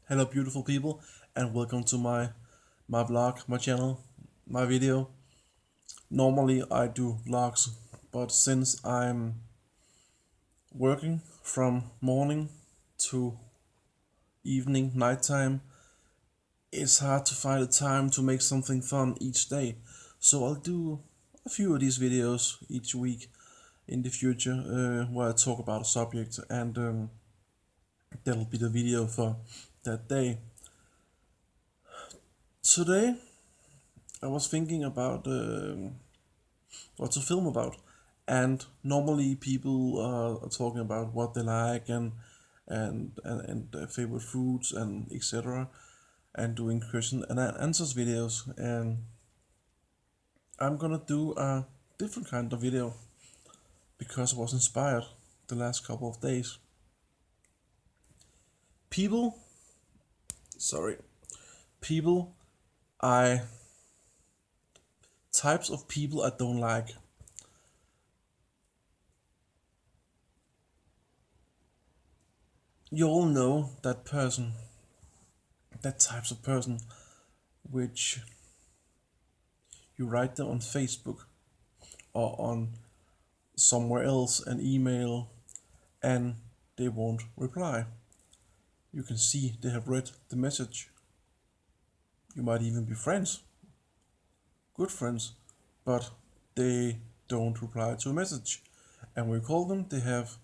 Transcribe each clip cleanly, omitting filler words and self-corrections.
Hello beautiful people and welcome to my vlog, my channel, my video. Normally I do vlogs, but since I'm working from morning to evening, nighttime, it's hard to find the time to make something fun each day. So I'll do a few of these videos each week in the future where I talk about a subject and that'll be the video for that day. Today I was thinking about what to film about, and normally people are talking about what they like and their favorite foods and etc. and doing question and answers videos, and I'm gonna do a different kind of video because I was inspired the last couple of days. People, sorry, people, I types of people I don't like. You all know that person, that types of person which you write them on Facebook or on somewhere else, an email, and they won't reply. You can see they have read the message. You might even be friends, good friends, but they don't reply to a message. And when you call them, they have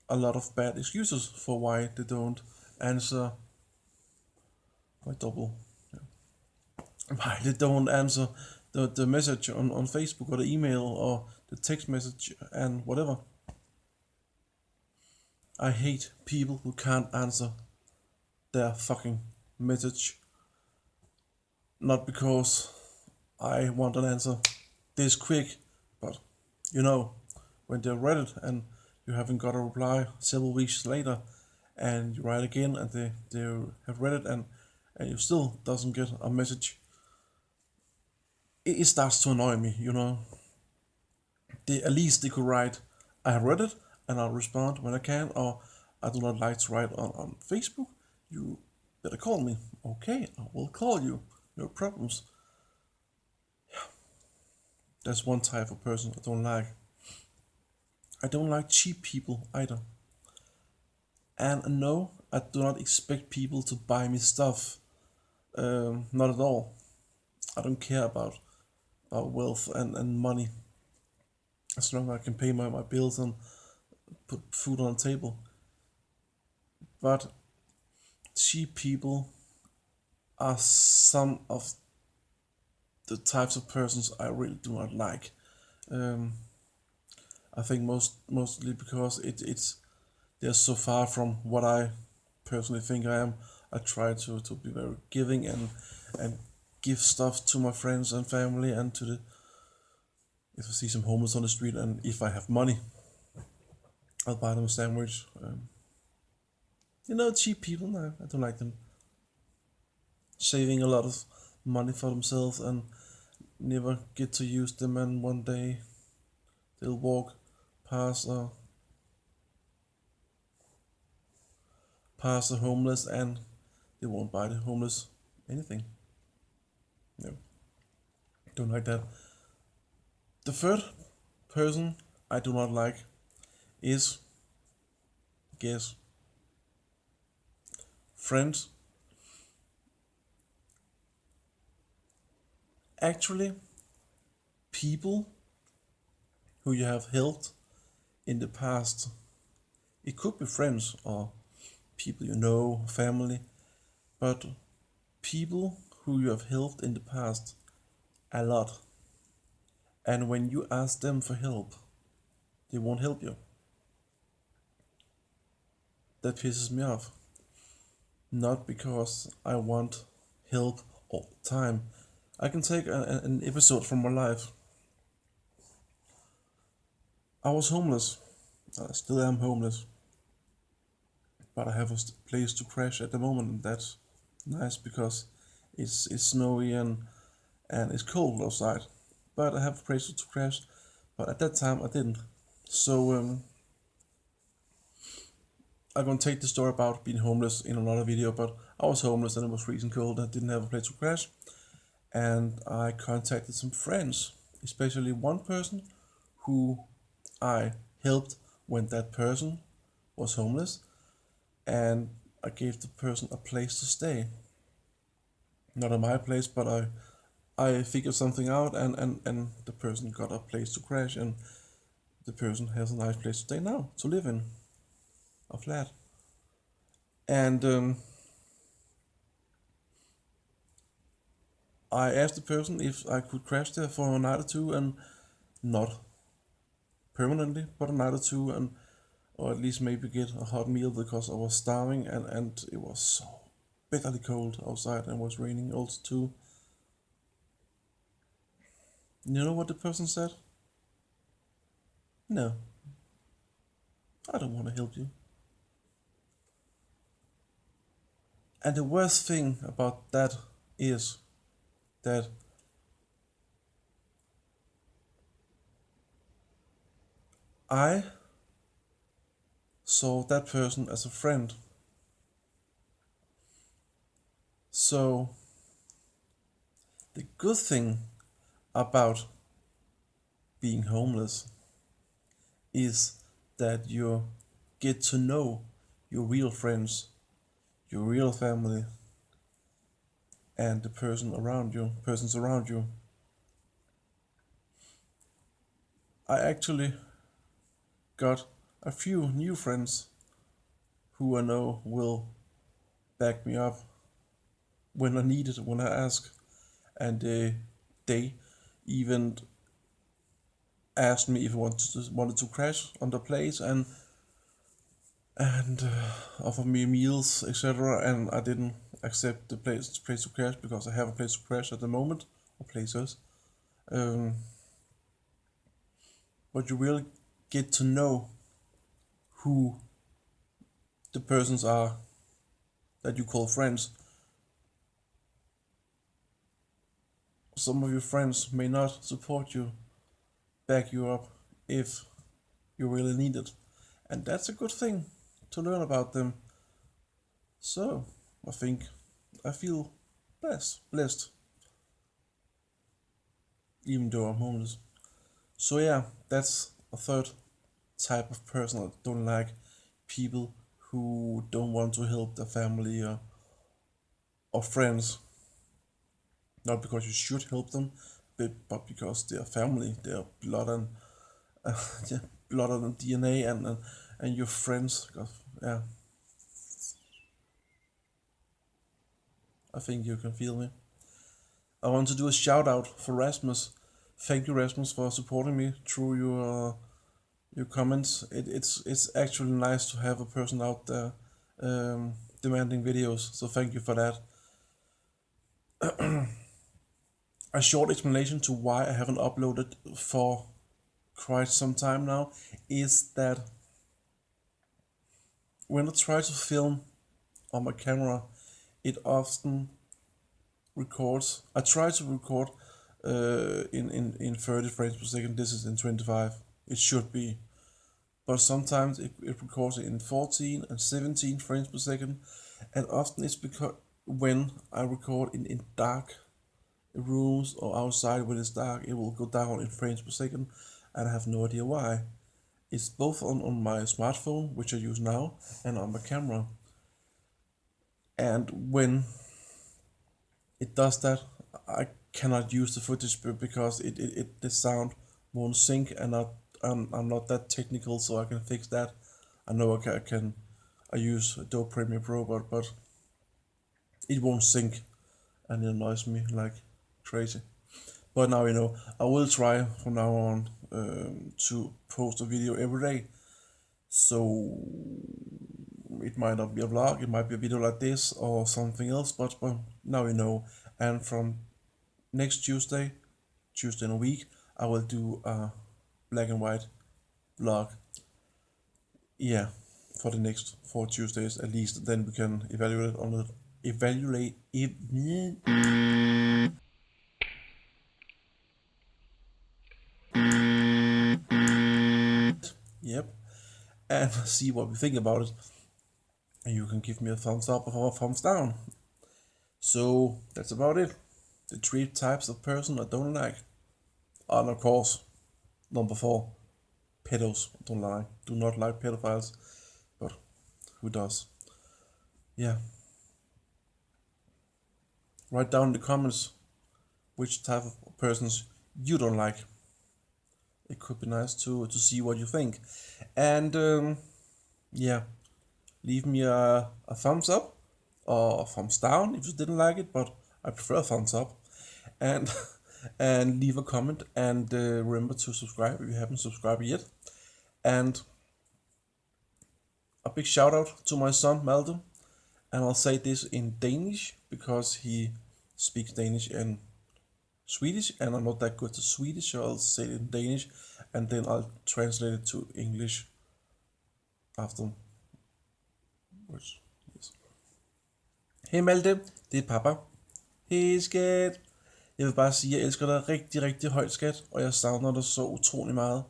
a lot of bad excuses for why they don't answer. My double. Why they don't answer the message on Facebook or the email or the text message and whatever. I hate people who can't answer their fucking message. Not because I want an answer this quick, but you know, when they read it and you haven't got a reply several weeks later, and you write again and they have read it and you still doesn't get a message, it starts to annoy me, you know. At least they could write, I have read it and I'll respond when I can, or I do not like to write on Facebook. You better call me. Okay, I will call you. No problems. That's one type of person I don't like. I don't like cheap people either. And no, I do not expect people to buy me stuff. Not at all. I don't care about wealth and money. As long as I can pay my bills and put food on the table. But cheap people are some of the types of persons I really do not like. Um, I think mostly because it's they're so far from what I personally think I am. I try to be very giving and give stuff to my friends and family and to the if I see some homeless on the street and if I have money, I'll buy them a sandwich. Cheap people. No, I don't like them. Saving a lot of money for themselves and never get to use them, and one day they'll walk past past the homeless and they won't buy the homeless anything. No, don't like that. The third person I do not like is, guess, friends. Actually, people who you have helped in the past. It could be friends or people you know, family, but people who you have helped in the past a lot. And when you ask them for help, they won't help you. That pisses me off. Not because I want help all the time. I can take an episode from my life. I was homeless. I still am homeless. But I have a place to crash at the moment, and that's nice because it's snowy and it's cold outside. But I have a place to crash. But at that time I didn't. So I'm gonna take the story about being homeless in another video, but I was homeless and it was freezing cold. I didn't have a place to crash, and I contacted some friends, especially one person who I helped when that person was homeless, and I gave the person a place to stay. Not at my place, but I figured something out, and the person got a place to crash, and the person has a nice place to stay now, to live in, a flat. And I asked the person if I could crash there for a night or two, and not permanently, but a night or two, and or at least maybe get a hot meal because I was starving, and it was so bitterly cold outside and it was raining also too. You know what the person said? No, I don't want to help you. And the worst thing about that is that I saw that person as a friend. So the good thing about being homeless is that you get to know your real friends, your real family, and the persons around you. I actually got a few new friends who I know will back me up when I need it, when I ask, and they even asked me if I wanted to crash on the place, and offer me meals, etc. And I didn't accept the place to crash because I have a place to crash at the moment, or places. But you will get to know who the persons are that you call friends. Some of your friends may not support you, back you up if you really need it, and that's a good thing to learn about them. So I think I feel blessed, even though I'm homeless. So yeah, that's a third type of person I don't like: people who don't want to help their family or friends. Not because you should help them, but because they are family, they are blood and yeah, blood and DNA, and your friends. Yeah, I think you can feel me. I want to do a shout out for Rasmus. Thank you, Rasmus, for supporting me through your comments. It's actually nice to have a person out there demanding videos. So thank you for that. A short explanation to why I haven't uploaded for quite some time now is that when I try to film on my camera, it often records. I try to record in 30 frames per second. This is in 25. It should be. But sometimes it records in 14 and 17 frames per second. And often it's because when I record in dark rooms or outside when it's dark, it will go down in frames per second, and I have no idea why. It's both on my smartphone, which I use now, and on my camera. And when it does that, I cannot use the footage because the sound won't sync, and I'm not that technical, so I can fix that. I know I use Adobe Premiere Pro, but it won't sync, and it annoys me like crazy. But now you know, I will try from now on to post a video every day. So it might not be a vlog, it might be a video like this or something else, but now you know. And from next Tuesday in a week, I will do a black and white vlog. Yeah, for the next 4 Tuesdays at least. Then we can evaluate on it. Yep, and see what we think about it. and you can give me a thumbs up or a thumbs down. So that's about it. The 3 types of person I don't like. And of course, number 4, pedos. Do not like pedophiles, but who does? Yeah. Write down in the comments which type of persons you don't like. It could be nice to see what you think. And yeah, leave me a thumbs up or a thumbs down if you didn't like it, but I prefer a thumbs up. And and leave a comment, and remember to subscribe if you haven't subscribed yet. And a big shout out to my son Malte, and I'll say this in Danish because he speaks Danish and Swedish, and I'm not that good at Swedish, so I'll say it in Danish, and then I'll translate it to English afterwards. Yes. Hey Malte, det er papa. Hey skat. Jeg vil bare sige, at jeg elsker dig rigtig, rigtig højt, skat, og jeg savner dig så utrolig meget.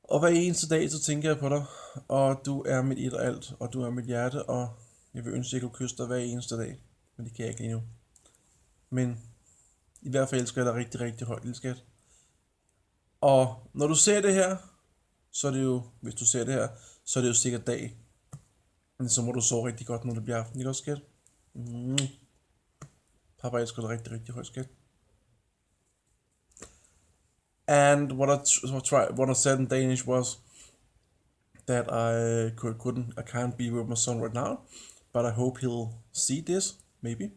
Og hver eneste dag, så tænker jeg på dig, og du er mit et og alt, og du er mit hjerte, og jeg vil ønske, at jeg kunne kysse dig hver eneste dag, men det kan jeg ikke lige nu. Men i hvert fald elsker jeg dig rigtig, rigtig højt, lille skat. Og når du ser det her, så er det jo, hvis du ser det her, så er det jo sikkert dag. Men så må du sove rigtig godt, når det bliver aften, ikke også, skat? Papa elsker dig rigtig, rigtig højt, skat. And what I said in Danish was that I can't be with my son right now, but I hope he'll see this, maybe.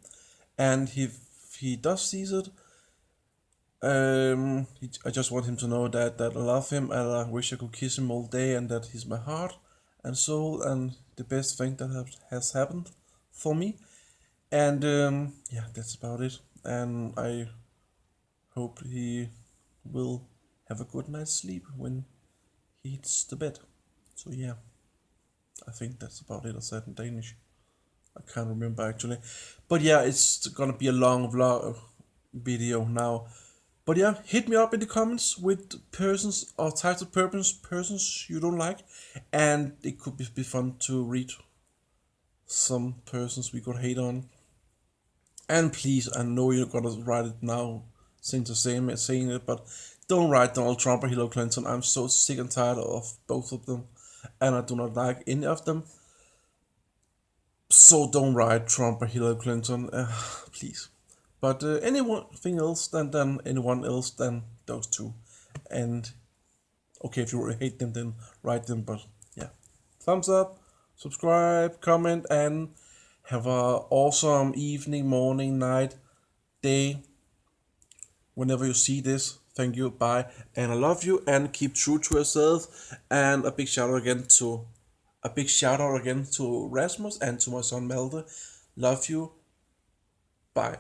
And if he does see it, I just want him to know that I love him, and I wish I could kiss him all day, and that he's my heart and soul, and the best thing that has happened for me. And yeah, that's about it. And I hope he will have a good night's sleep when he hits the bed. So yeah, I think that's about it. I said in Danish. I can't remember actually. But yeah, it's gonna be a long vlog video now. But yeah, hit me up in the comments with persons or types of persons you don't like, and it could be fun to read some persons we could hate on. And please, I know you're gonna write it now since you're saying it, but don't write Donald Trump or Hillary Clinton. I'm so sick and tired of both of them, and I do not like any of them. So don't write Trump or Hillary Clinton, please. But anything else than anyone else than those two. And okay, if you hate them, then write them. But yeah, thumbs up, subscribe, comment, and have a awesome evening, morning, night, day. Whenever you see this, thank you, bye, and I love you, and keep true to yourself. And a big shout out again to Rasmus and to my son Malte. Love you. Bye.